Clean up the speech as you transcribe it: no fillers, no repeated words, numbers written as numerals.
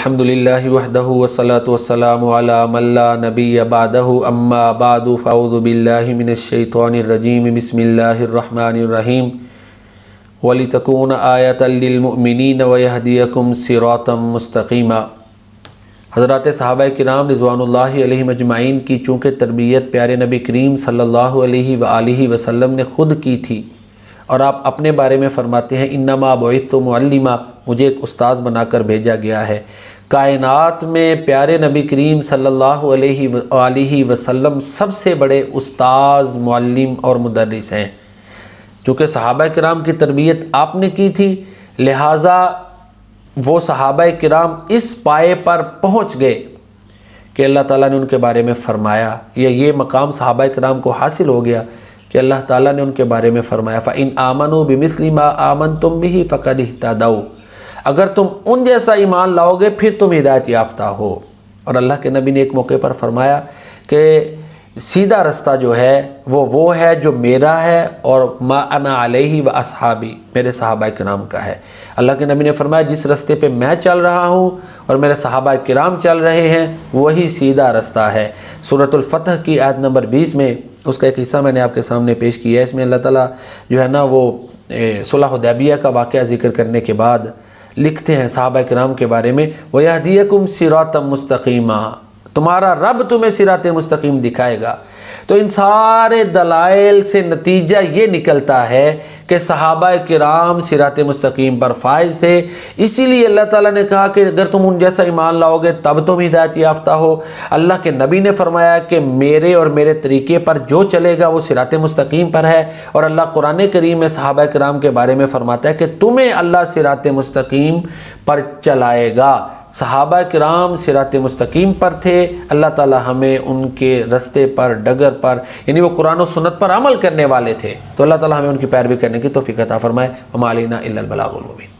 अल्हम्दुलिल्लाहि वहदहु वस्सलातु वस्सलामु अला मन ला नबिय्य बअदहु अम्मा बअदु फ़अऊज़ु बिल्लाहि मिनश शैतानिर रजीम बिस्मिल्लाहिर रहमानिर रहीम वलितकून आयतल लिल मुअमिनीन व यहदियकुम सिरातम मुस्तक़ीमा। हज़रात सहाबा किराम रिज़वानुल्लाहि अलैहिम अजमाइन की चूँकि तरबियत प्यारे नबी करीम सल्लल्लाहु अलैहि व आलिहि वसल्लम ने ख़ुद की थी और आप अपने बारे में फ़रमाते हैं इन्नमा बुइस्तु मुअल्लिमा, मुझे एक उस्ताद बनाकर भेजा गया है। कायनात में प्यारे नबी करीम सल्लल्लाहु अलैहि वसल्लम सबसे बड़े उस्ताद, मुअल्लिम और मुदर्रिस हैं। चूँकि सहाबा किराम की तरबियत आपने की थी, लिहाजा वो सहाबा किराम इस पाए पर पहुँच गए कि अल्लाह ताला ने उनके बारे में फ़रमाया, ये मकाम सहाबा किराम को हासिल हो गया कि अल्लाह ताला ने उनके बारे में फ़रमाया फ़इन आमनू बिमिस्लि मा आमनतुम बिही फ़क़द इह्तदौ, अगर तुम उन जैसा ईमान लाओगे फिर तुम हिदायत याफ्ता हो। और अल्लाह के नबी ने एक मौके पर फ़रमाया कि सीधा रास्ता जो है वो है जो मेरा है और मा अना अलैहि व अस्हाबी, मेरे सहाबा किराम का है। अल्लाह के नबी ने फरमाया जिस रास्ते पे मैं चल रहा हूँ और मेरे सहाबा किराम चल रहे हैं वही सीधा रास्ता है। सूरतुल फतह की आयत नंबर 20 में उसका एक हिस्सा मैंने आपके सामने पेश किया है। इसमें अल्लाह ताला जो है ना वो सुलह हुदैबिया का वाक़या ज़िक्र करने के बाद लिखते हैं सहाबा किराम के बारे में, व यहदियकुम सिरातम मुस्तक़ीमा, तुम्हारा रब तुम्हें सिरात मुस्तक़ीम दिखाएगा। तो इन सारे दलाइल से नतीजा ये निकलता है कि सहाबा किराम सिरात मुस्तक़ीम पर फाइज थे। इसीलिए अल्लाह ताला ने कहा कि अगर तुम उन जैसा ईमान लाओगे तब तुम हिदायत याफ्ता हो। अल्लाह के नबी ने फरमाया कि मेरे और मेरे तरीके पर जो चलेगा वो सिरात मुस्तक़ीम पर है। और अल्लाह कुरान करीम में सहाबा किराम के बारे में फरमाता है कि तुम्हें अल्लाह सिरात मुस्तक़ीम पर चलाएगा। सहाबा किराम सिरात मुस्तक़ीम पर थे। अल्लाह ताला हमें उनके रस्ते पर, डगर पर, यानी वो कुरान और सुन्नत पर अमल करने वाले थे, तो अल्लाह ताला हमें उनकी पैरवी करने की तौफ़ीक़ अता फ़रमाए। वमा अलैना इल्लल बलागुल मुबीन।